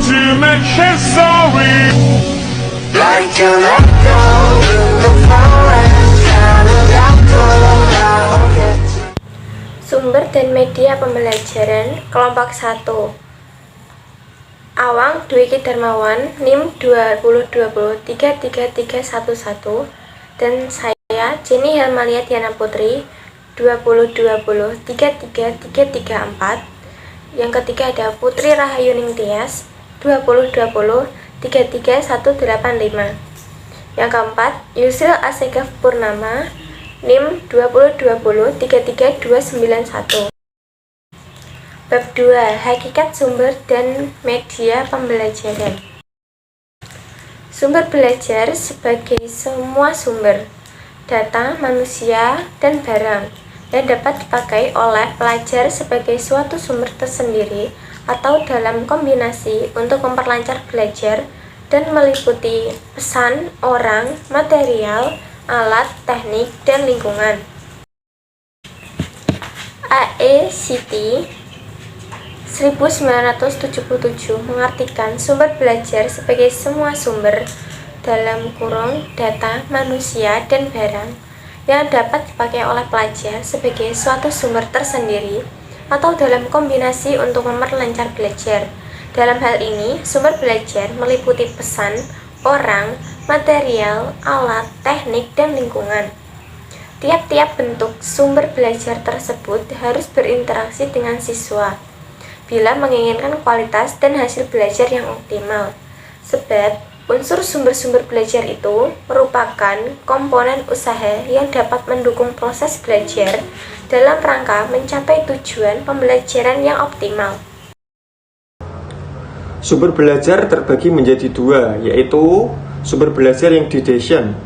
to make history. Like an echo in the forest, kind of echo I'll get to. Sumber dan media pembelajaran kelompok 1. Awang Dwiki Darmawan, NIM 2020-33311, dan saya Jenny Helmalia Diana Putri 2020-33334. Yang ketiga ada Putri Rahayuning Tias 2020-33185. Yang keempat Yusril Assegaf Purnama, NIM 2020-33291. Bab 2. Hakikat sumber dan media pembelajaran. Sumber belajar sebagai semua sumber data, manusia, dan barang yang dapat dipakai oleh pelajar sebagai suatu sumber tersendiri atau dalam kombinasi untuk memperlancar belajar dan meliputi pesan, orang, material, alat, teknik, dan lingkungan. A.E. Citi 1977 mengartikan sumber belajar sebagai semua sumber dalam kurung data, manusia, dan barang yang dapat dipakai oleh pelajar sebagai suatu sumber tersendiri atau dalam kombinasi untuk memperlancar belajar. Dalam hal ini, sumber belajar meliputi pesan, orang, material, alat, teknik, dan lingkungan. Tiap-tiap bentuk sumber belajar tersebut harus berinteraksi dengan siswa bila menginginkan kualitas dan hasil belajar yang optimal. Sebab, unsur sumber-sumber belajar itu merupakan komponen usaha yang dapat mendukung proses belajar dalam rangka mencapai tujuan pembelajaran yang optimal. Sumber belajar terbagi menjadi dua, yaitu sumber belajar yang didesain.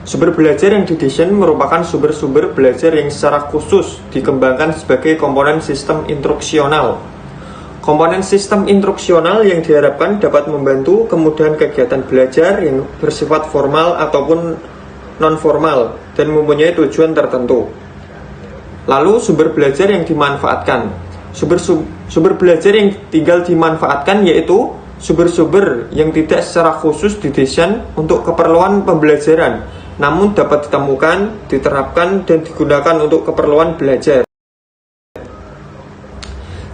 Sumber belajar yang didesain merupakan sumber-sumber belajar yang secara khusus dikembangkan sebagai komponen sistem instruksional. Komponen sistem instruksional yang diharapkan dapat membantu kemudahan kegiatan belajar yang bersifat formal ataupun non-formal dan mempunyai tujuan tertentu. Lalu sumber belajar yang dimanfaatkan. Sumber belajar yang tinggal dimanfaatkan yaitu sumber-sumber yang tidak secara khusus didesain untuk keperluan pembelajaran, namun dapat ditemukan, diterapkan, dan digunakan untuk keperluan belajar.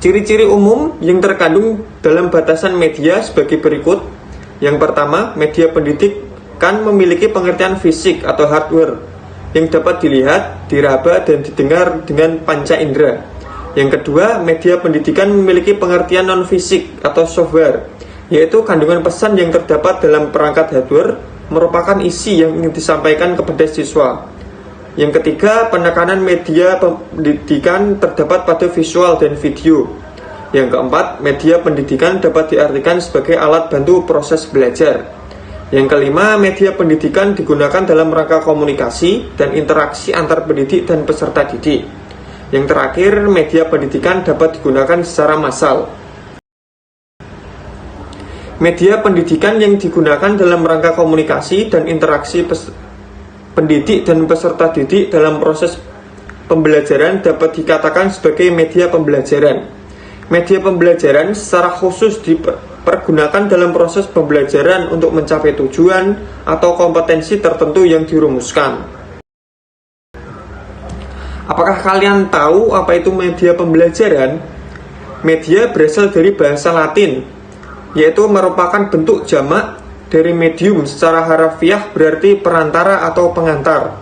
Ciri-ciri umum yang terkandung dalam batasan media sebagai berikut. Yang pertama, media pendidikan memiliki pengertian fisik atau hardware yang dapat dilihat, diraba, dan didengar dengan panca indera. Yang kedua, media pendidikan memiliki pengertian non-fisik atau software, yaitu kandungan pesan yang terdapat dalam perangkat hardware merupakan isi yang ingin disampaikan kepada siswa. Yang ketiga, penekanan media pendidikan terdapat pada visual dan video. Yang keempat, media pendidikan dapat diartikan sebagai alat bantu proses belajar. Yang kelima, media pendidikan digunakan dalam rangka komunikasi dan interaksi antar pendidik dan peserta didik. Yang terakhir, media pendidikan dapat digunakan secara massal. Media pendidikan yang digunakan dalam rangka komunikasi dan interaksi pendidik dan peserta didik dalam proses pembelajaran dapat dikatakan sebagai media pembelajaran. Media pembelajaran secara khusus dipergunakan dalam proses pembelajaran untuk mencapai tujuan atau kompetensi tertentu yang dirumuskan. Apakah kalian tahu apa itu media pembelajaran? Media berasal dari bahasa Latin, yaitu merupakan bentuk jamak dari medium secara harafiah berarti perantara atau pengantar.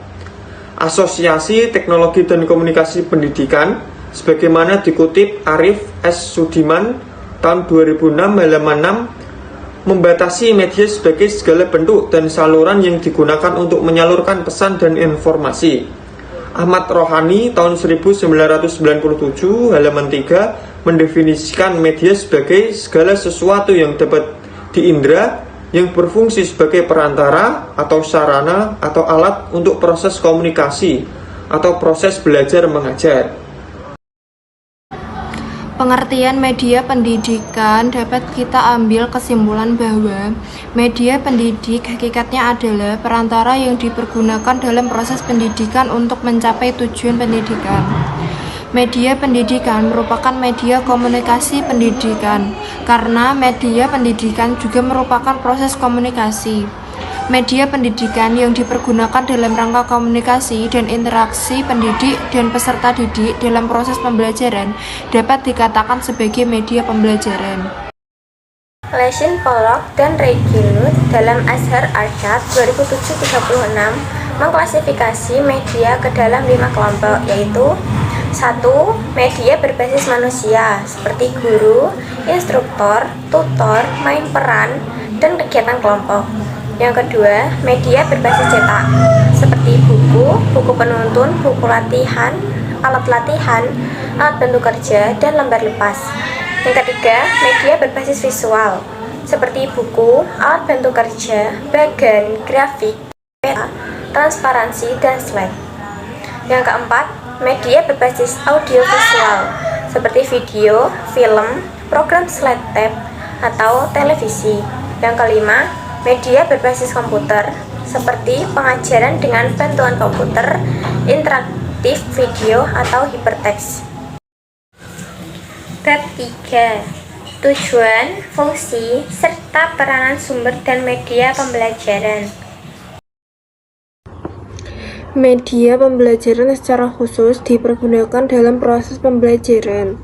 Asosiasi Teknologi dan Komunikasi Pendidikan sebagaimana dikutip Arif S. Sudiman tahun 2006 halaman 6 membatasi media sebagai segala bentuk dan saluran yang digunakan untuk menyalurkan pesan dan informasi. Ahmad Rohani tahun 1997 halaman 3 mendefinisikan media sebagai segala sesuatu yang dapat diindra yang berfungsi sebagai perantara atau sarana atau alat untuk proses komunikasi atau proses belajar mengajar. Pengertian media pendidikan dapat kita ambil kesimpulan bahwa media pendidik hakikatnya adalah perantara yang dipergunakan dalam proses pendidikan untuk mencapai tujuan pendidikan. Media pendidikan merupakan media komunikasi pendidikan, karena media pendidikan juga merupakan proses komunikasi. Media pendidikan yang dipergunakan dalam rangka komunikasi dan interaksi pendidik dan peserta didik dalam proses pembelajaran dapat dikatakan sebagai media pembelajaran. Lesin Pollock dan Regilus dalam Azhar Arshad 2007-36 mengklasifikasi media ke dalam 5 kelompok, yaitu 1. Media berbasis manusia seperti guru, instruktur, tutor, main peran, dan kegiatan kelompok. Yang kedua, media berbasis cetak seperti buku, buku penuntun, buku latihan, alat bantu kerja, dan lembar lepas. Yang ketiga, media berbasis visual seperti buku, alat bantu kerja, bagan, grafik, peta, transparansi, dan slide. Yang keempat, media berbasis audiovisual seperti video, film, program slide tape, atau televisi. Yang kelima, media berbasis komputer seperti pengajaran dengan bantuan komputer, interaktif video, atau hypertext. Bab 3. Tujuan, fungsi, serta peranan sumber dan media pembelajaran. Media pembelajaran secara khusus dipergunakan dalam proses pembelajaran.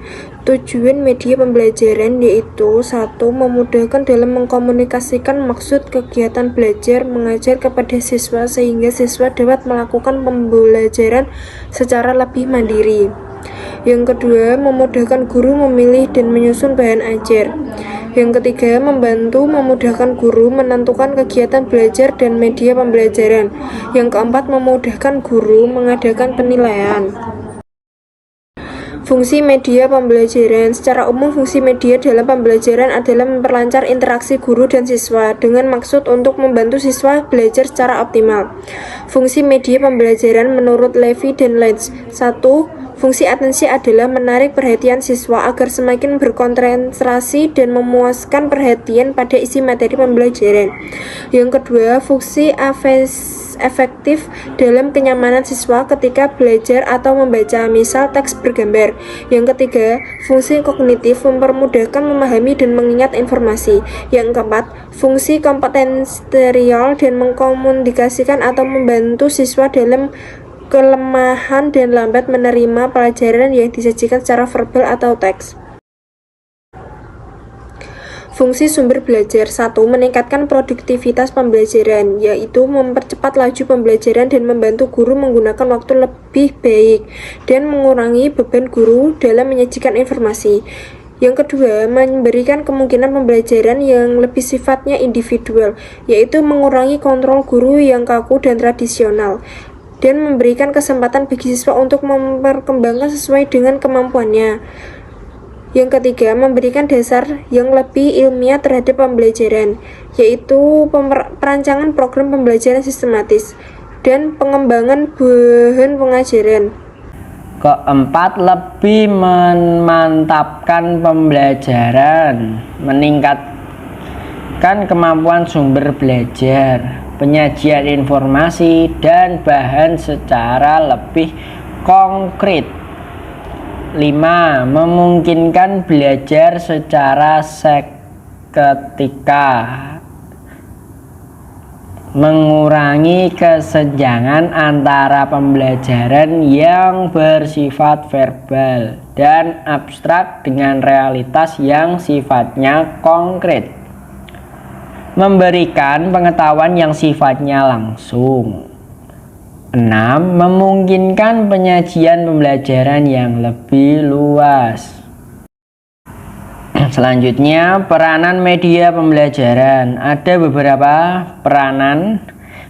Tujuan media pembelajaran yaitu 1. Memudahkan dalam mengkomunikasikan maksud kegiatan belajar mengajar kepada siswa sehingga siswa dapat melakukan pembelajaran secara lebih mandiri. Yang kedua, memudahkan guru memilih dan menyusun bahan ajar. Yang ketiga, memudahkan guru menentukan kegiatan belajar dan media pembelajaran. Yang keempat, memudahkan guru mengadakan penilaian. Fungsi media pembelajaran. Secara umum, fungsi media dalam pembelajaran adalah memperlancar interaksi guru dan siswa dengan maksud untuk membantu siswa belajar secara optimal. Fungsi media pembelajaran menurut Levy dan Lenz. 1. Fungsi atensi adalah menarik perhatian siswa agar semakin berkonsentrasi dan memuaskan perhatian pada isi materi pembelajaran. Yang kedua, fungsi efektif dalam kenyamanan siswa ketika belajar atau membaca, misal teks bergambar. Yang ketiga, fungsi kognitif mempermudahkan memahami dan mengingat informasi. Yang keempat, fungsi kompetensial dan mengkomunikasikan atau membantu siswa dalam kelemahan dan lambat menerima pelajaran yang disajikan secara verbal atau teks. Fungsi sumber belajar. 1. Meningkatkan produktivitas pembelajaran, yaitu mempercepat laju pembelajaran dan membantu guru menggunakan waktu lebih baik dan mengurangi beban guru dalam menyajikan informasi. Yang kedua, memberikan kemungkinan pembelajaran yang lebih sifatnya individual, yaitu mengurangi kontrol guru yang kaku dan tradisional, dan memberikan kesempatan bagi siswa untuk memperkembangkan sesuai dengan kemampuannya. Yang ketiga, memberikan dasar yang lebih ilmiah terhadap pembelajaran, yaitu perancangan program pembelajaran sistematis dan pengembangan bahan pengajaran. Keempat, lebih memantapkan pembelajaran, meningkatkan kemampuan sumber belajar, penyajian informasi dan bahan secara lebih konkret. 5. Memungkinkan belajar secara seketika, mengurangi kesenjangan antara pembelajaran yang bersifat verbal dan abstrak dengan realitas yang sifatnya konkret, memberikan pengetahuan yang sifatnya langsung. 6. Memungkinkan penyajian pembelajaran yang lebih luas. Selanjutnya, peranan media pembelajaran. Ada beberapa peranan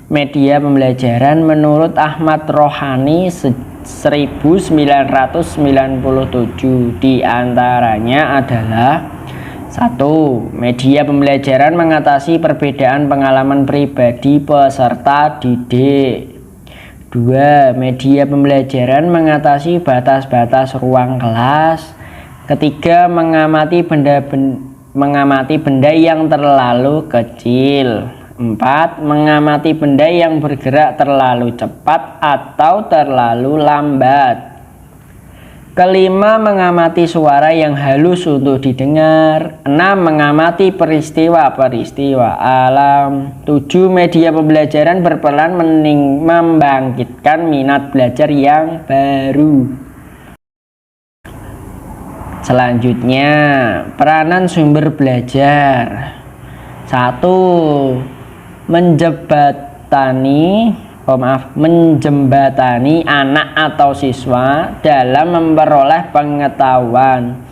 media pembelajaran menurut Ahmad Rohani 1997. Di antaranya adalah: 1. Media pembelajaran mengatasi perbedaan pengalaman pribadi peserta didik. 2. Media pembelajaran mengatasi batas-batas ruang kelas. 3. Mengamati benda yang terlalu kecil. 4. Mengamati benda yang bergerak terlalu cepat atau terlalu lambat. Kelima, mengamati suara yang halus untuk didengar. 6. Mengamati peristiwa-peristiwa alam. 7. Media pembelajaran berperan membangkitkan minat belajar yang baru. Selanjutnya, peranan sumber belajar. 1. Menjembatani anak atau siswa dalam memperoleh pengetahuan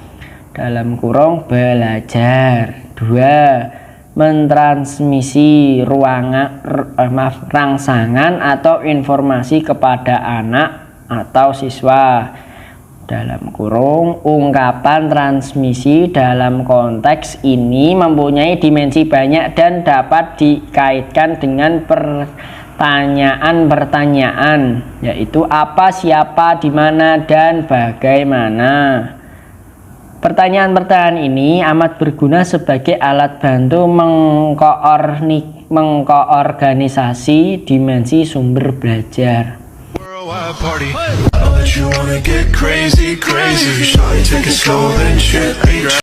(belajar). 2. Mentransmisi rangsangan atau informasi kepada anak atau siswa (ungkapan transmisi dalam konteks ini mempunyai dimensi banyak dan dapat dikaitkan dengan pertanyaan-pertanyaan, yaitu apa, siapa, di mana, dan bagaimana. Pertanyaan-pertanyaan ini amat berguna sebagai alat bantu mengkoorganisasi dimensi sumber belajar. Worldwide party. I know that you wanna get crazy, crazy. Shawty, take it slow, then shit.